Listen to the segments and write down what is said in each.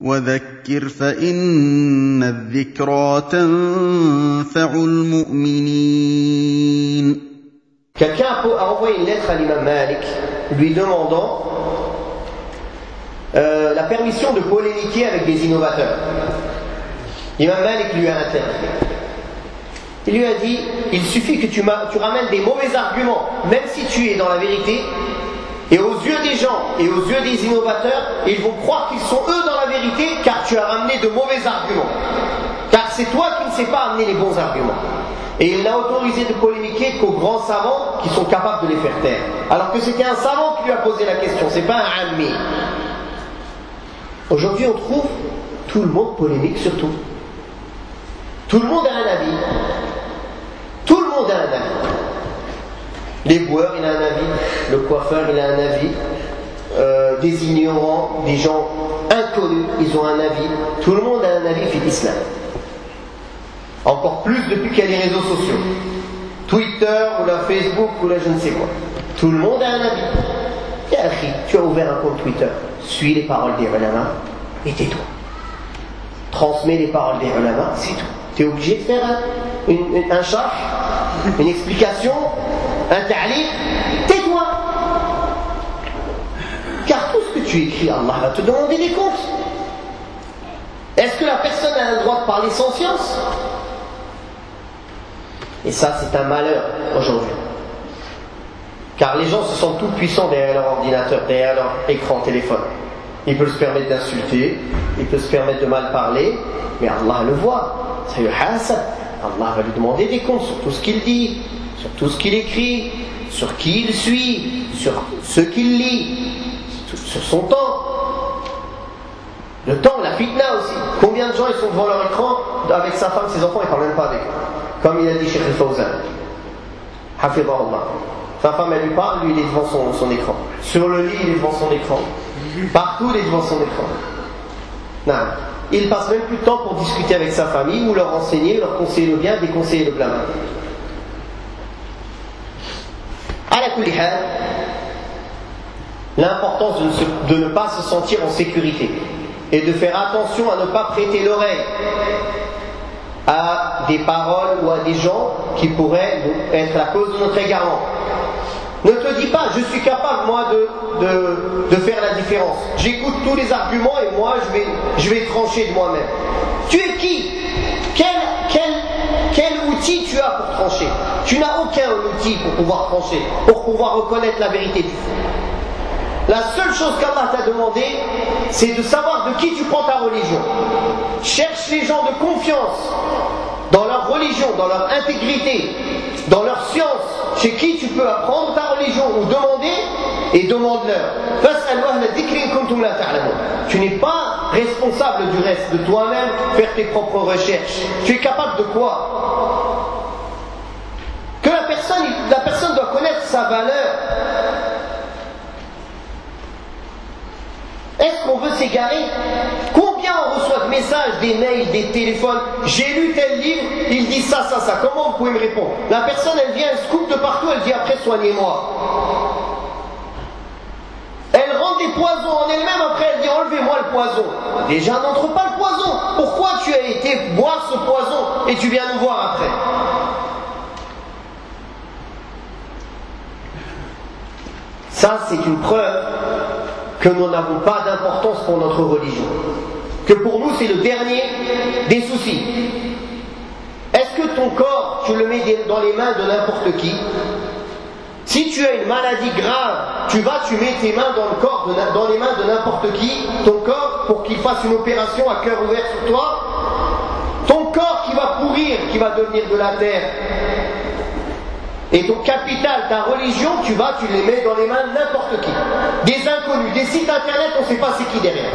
وذكر فإن الذكرى تنفع المؤمنين. Quelqu'un a envoyé une lettre à l'imam Malik lui demandant la permission de polémiquer avec des innovateurs. L'imam Malik lui a interdit. Il lui a dit, il suffit que tu ramènes des mauvais arguments, même si tu es dans la vérité, et aux yeux des gens et aux yeux des innovateurs, ils vont croire qu'ils sont eux dans la vérité, car tu as ramené de mauvais arguments. Car c'est toi qui ne sais pas amener les bons arguments. Et il n'a autorisé de polémiquer qu'aux grands savants qui sont capables de les faire taire. Alors que c'était un savant qui lui a posé la question, c'est pas un ammi. Aujourd'hui on trouve tout le monde polémique sur tout. Tout le monde a un avis. Tout le monde a un avis. L'éboueur il a un avis, le coiffeur il a un avis, des ignorants, des gens inconnus, ils ont un avis. Tout le monde a un avis sur l'islam. Encore plus depuis qu'il y a les réseaux sociaux. Twitter ou la Facebook ou la je ne sais quoi. Tout le monde a un avis. Tiens, tu as ouvert un compte Twitter. Suis les paroles des ulama et tais-toi. Transmets les paroles des ulama, c'est tout. Tu es obligé de faire un charh, une explication, un ta'liq. Tais-toi. Car tout ce que tu écris, Allah va te demander des comptes. Est-ce que la personne a le droit de parler sans science? Et ça, c'est un malheur aujourd'hui. Car les gens se sentent tout puissants derrière leur ordinateur, derrière leur écran téléphone. Ils peuvent se permettre d'insulter, ils peuvent se permettre de mal parler, mais Allah le voit. Ça y est, hasad. Allah va lui demander des comptes sur tout ce qu'il dit, sur tout ce qu'il écrit, sur qui il suit, sur ce qu'il lit, sur son temps. Le temps, la fitna aussi. Combien de gens ils sont devant leur écran avec sa femme, ses enfants, ils ne parlent même pas avec eux. Comme il a dit Cheikh Al-Fawzan. Hafidahullah. Sa femme, elle lui parle, lui il est devant son écran. Sur le lit, il est devant son écran. Partout, il est devant son écran. Non. Il passe même plus de temps pour discuter avec sa famille, ou leur enseigner, leur conseiller le bien, déconseiller le blâme. Ala kulli hal, l'importance de ne pas se sentir en sécurité et de faire attention à ne pas prêter l'oreille à des paroles ou à des gens qui pourraient être la cause de notre égarement. Ne te dis pas, je suis capable moi de faire la différence. J'écoute tous les arguments et moi je vais trancher de moi-même. Tu es qui? Quel outil tu as pour trancher? Tu n'as aucun outil pour pouvoir trancher, pour pouvoir reconnaître la vérité du fond. La seule chose qu'Allah t'a demandé, c'est de savoir de qui tu prends ta religion. Cherche les gens de confiance dans leur religion, dans leur intégrité, dans leur science, chez qui tu peux apprendre ta religion ou demander, et demande-leur. Tu n'es pas responsable du reste, de toi-même faire tes propres recherches. Tu es capable de quoi? Que la personne doit connaître sa valeur. Est-ce qu'on veut s'égarer? Combien on reçoit de messages, des mails, des téléphones? J'ai lu tel livre, il dit ça. Comment vous pouvez me répondre? La personne, elle vient, elle se coupe de partout, elle dit après soignez-moi. Elle rend des poisons en elle-même, après elle dit enlevez-moi le poison. Déjà n'entre pas le poison. Pourquoi tu as été boire ce poison et tu viens nous voir après? Ça, c'est une preuve que nous n'avons pas d'importance pour notre religion. Que pour nous, c'est le dernier des soucis. Est-ce que ton corps, tu le mets dans les mains de n'importe qui? Si tu as une maladie grave, tu mets tes mains dans les mains de n'importe qui, ton corps, pour qu'il fasse une opération à cœur ouvert sur toi, ton corps qui va pourrir, qui va devenir de la terre, et ton capital, ta religion, tu les mets dans les mains de n'importe qui. Des inconnus, des sites internet, on ne sait pas c'est qui derrière.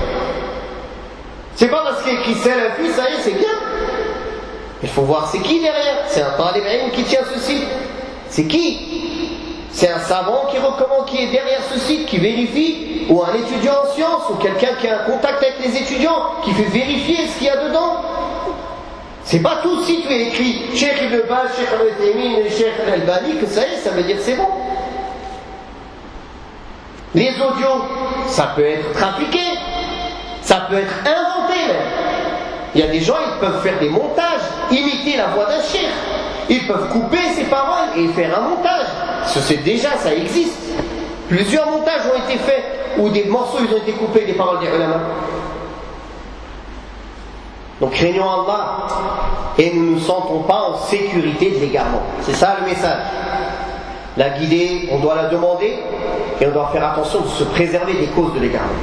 C'est pas parce qu'il y a écrit Salafi, ça y est, c'est bien. Il faut voir c'est qui derrière. C'est un talib ilm qui tient ce site. C'est qui? C'est un savant qui recommande, qui est derrière ce site, qui vérifie, ou un étudiant en sciences, ou quelqu'un qui a un contact avec les étudiants, qui fait vérifier ce qu'il y a dedans. C'est pas tout si tu es écrit Cheikh Ibn Baz, Cheikh Al-Uthaymin, Cheikh Al-Albani, que ça y est, ça veut dire c'est bon. Les audios, ça peut être trafiqué, ça peut être inventé. Il y a des gens, ils peuvent faire des montages, imiter la voix d'un cheikh. Ils peuvent couper ses paroles et faire un montage. Ça existe. Plusieurs montages ont été faits où des morceaux ils ont été coupés des paroles des ulama. Donc craignons Allah et nous ne nous sentons pas en sécurité de l'égarement. C'est ça le message. La guidée, on doit la demander et on doit faire attention de se préserver des causes de l'égarement.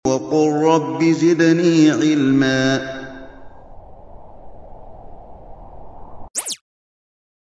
وقل رب زدني علما